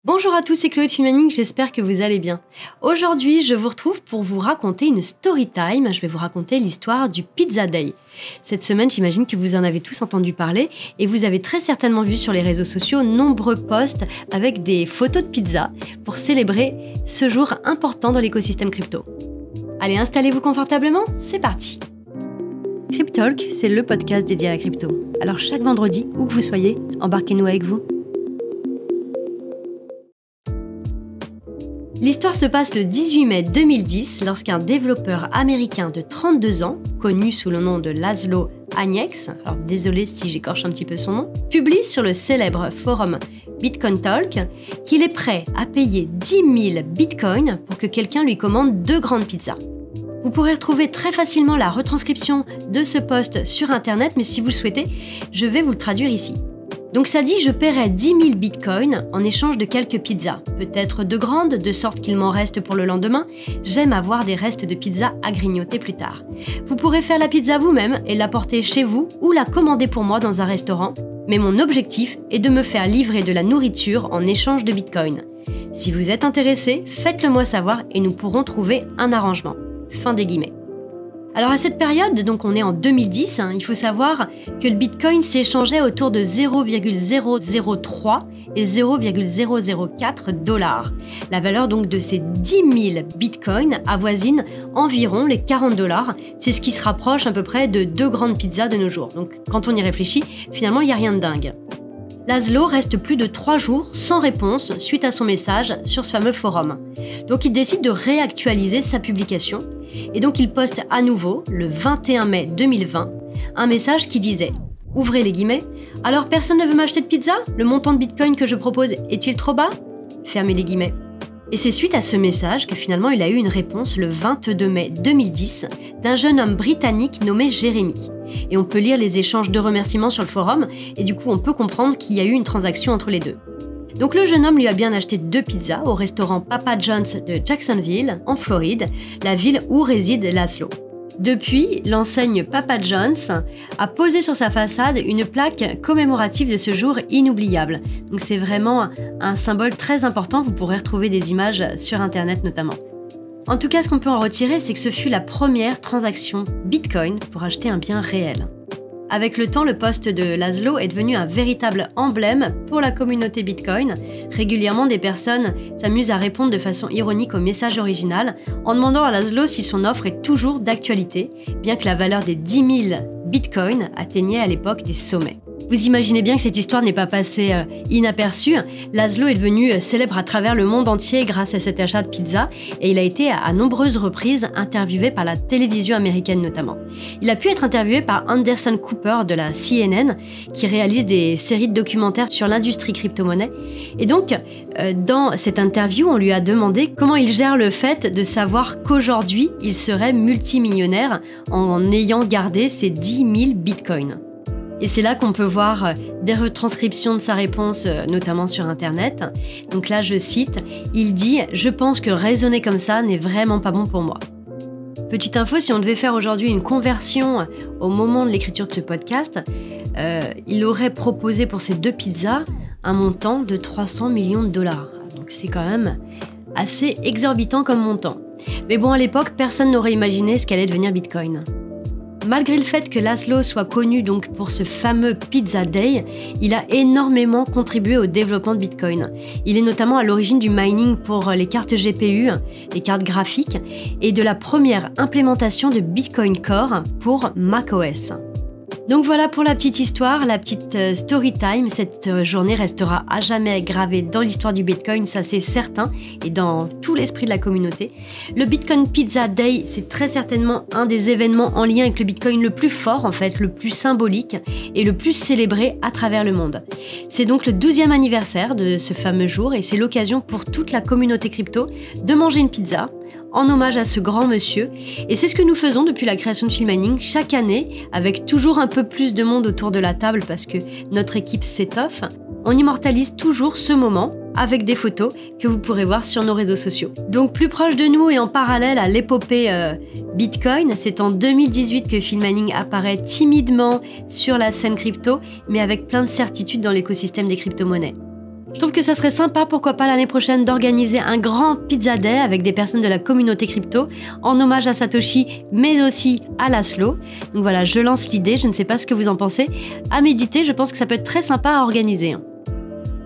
Bonjour à tous, c'est Chloé de Filmmanning, j'espère que vous allez bien. Aujourd'hui, je vous retrouve pour vous raconter une story time. Je vais vous raconter l'histoire du Pizza Day. Cette semaine, j'imagine que vous en avez tous entendu parler et vous avez très certainement vu sur les réseaux sociaux nombreux posts avec des photos de pizza pour célébrer ce jour important dans l'écosystème crypto. Allez, installez-vous confortablement, c'est parti. Cryptalk, c'est le podcast dédié à la crypto. Alors chaque vendredi, où que vous soyez, embarquez-nous avec vous. L'histoire se passe le 18 mai 2010 lorsqu'un développeur américain de 32 ans, connu sous le nom de Laszlo Hanyecz, alors désolé si j'écorche un petit peu son nom, publie sur le célèbre forum Bitcoin Talk qu'il est prêt à payer 10 000 bitcoins pour que quelqu'un lui commande 2 grandes pizzas. Vous pourrez retrouver très facilement la retranscription de ce post sur internet, mais si vous le souhaitez, je vais vous le traduire ici. Donc ça dit, je paierai 10 000 bitcoins en échange de quelques pizzas, peut-être 2 grandes, de sorte qu'il m'en reste pour le lendemain. J'aime avoir des restes de pizza à grignoter plus tard. Vous pourrez faire la pizza vous-même et la porter chez vous ou la commander pour moi dans un restaurant, mais mon objectif est de me faire livrer de la nourriture en échange de bitcoins. Si vous êtes intéressé, faites-le moi savoir et nous pourrons trouver un arrangement. Fin des guillemets. Alors à cette période, donc on est en 2010, il faut savoir que le Bitcoin s'échangeait autour de 0,003 et 0,004 $. La valeur donc de ces 10 000 Bitcoins avoisine environ les 40 $. C'est ce qui se rapproche à peu près de 2 grandes pizzas de nos jours. Donc quand on y réfléchit, finalement il n'y a rien de dingue. Laszlo reste plus de 3 jours sans réponse suite à son message sur ce fameux forum. Donc il décide de réactualiser sa publication et donc il poste à nouveau, le 21 mai 2020, un message qui disait, ouvrez les guillemets, « Alors personne ne veut m'acheter de pizza ? Le montant de bitcoin que je propose est-il trop bas ?» Fermez les guillemets. Et c'est suite à ce message que finalement il a eu une réponse le 22 mai 2010 d'un jeune homme britannique nommé Jérémy. Et on peut lire les échanges de remerciements sur le forum et du coup on peut comprendre qu'il y a eu une transaction entre les deux. Donc le jeune homme lui a bien acheté 2 pizzas au restaurant Papa John's de Jacksonville, en Floride, la ville où réside Laszlo. Depuis, l'enseigne Papa John's a posé sur sa façade une plaque commémorative de ce jour inoubliable. Donc c'est vraiment un symbole très important, vous pourrez retrouver des images sur internet notamment. En tout cas, ce qu'on peut en retirer, c'est que ce fut la première transaction Bitcoin pour acheter un bien réel. Avec le temps, le post de Laszlo est devenu un véritable emblème pour la communauté Bitcoin. Régulièrement, des personnes s'amusent à répondre de façon ironique au message original en demandant à Laszlo si son offre est toujours d'actualité, bien que la valeur des 10 000 Bitcoins atteignait à l'époque des sommets. Vous imaginez bien que cette histoire n'est pas passée inaperçue. Laszlo est devenu célèbre à travers le monde entier grâce à cet achat de pizza et il a été à nombreuses reprises interviewé par la télévision américaine notamment. Il a pu être interviewé par Anderson Cooper de la CNN qui réalise des séries de documentaires sur l'industrie crypto-monnaie. Et donc, dans cette interview, on lui a demandé comment il gère le fait de savoir qu'aujourd'hui, il serait multimillionnaire en ayant gardé ses 10 000 bitcoins. Et c'est là qu'on peut voir des retranscriptions de sa réponse, notamment sur Internet. Donc là, je cite, il dit « Je pense que raisonner comme ça n'est vraiment pas bon pour moi ». Petite info, si on devait faire aujourd'hui une conversion au moment de l'écriture de ce podcast, il aurait proposé pour ces 2 pizzas un montant de 300 millions de $. Donc c'est quand même assez exorbitant comme montant. Mais bon, à l'époque, personne n'aurait imaginé ce qu'allait devenir Bitcoin. Malgré le fait que Laszlo soit connu donc pour ce fameux Pizza Day, il a énormément contribué au développement de Bitcoin. Il est notamment à l'origine du mining pour les cartes GPU, les cartes graphiques, et de la première implémentation de Bitcoin Core pour macOS. Donc voilà pour la petite histoire, la petite story time. Cette journée restera à jamais gravée dans l'histoire du Bitcoin, ça c'est certain, et dans tout l'esprit de la communauté. Le Bitcoin Pizza Day, c'est très certainement un des événements en lien avec le Bitcoin le plus fort en fait, le plus symbolique et le plus célébré à travers le monde. C'est donc le 12e anniversaire de ce fameux jour et c'est l'occasion pour toute la communauté crypto de manger une pizza en hommage à ce grand monsieur. Et c'est ce que nous faisons depuis la création de Filmmanning chaque année, avec toujours un peu plus de monde autour de la table parce que notre équipe s'étoffe. On immortalise toujours ce moment avec des photos que vous pourrez voir sur nos réseaux sociaux. Donc plus proche de nous et en parallèle à l'épopée Bitcoin, c'est en 2018 que Filmmanning apparaît timidement sur la scène crypto, mais avec plein de certitudes dans l'écosystème des crypto-monnaies. Je trouve que ça serait sympa, pourquoi pas l'année prochaine, d'organiser un grand Pizza Day avec des personnes de la communauté crypto, en hommage à Satoshi, mais aussi à Laszlo. Donc voilà, je lance l'idée, je ne sais pas ce que vous en pensez. À méditer, je pense que ça peut être très sympa à organiser.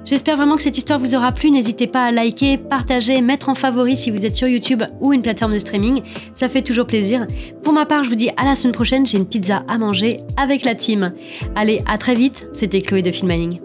J'espère vraiment que cette histoire vous aura plu. N'hésitez pas à liker, partager, mettre en favori si vous êtes sur YouTube ou une plateforme de streaming. Ça fait toujours plaisir. Pour ma part, je vous dis à la semaine prochaine. J'ai une pizza à manger avec la team. Allez, à très vite. C'était Chloé de Filmmining.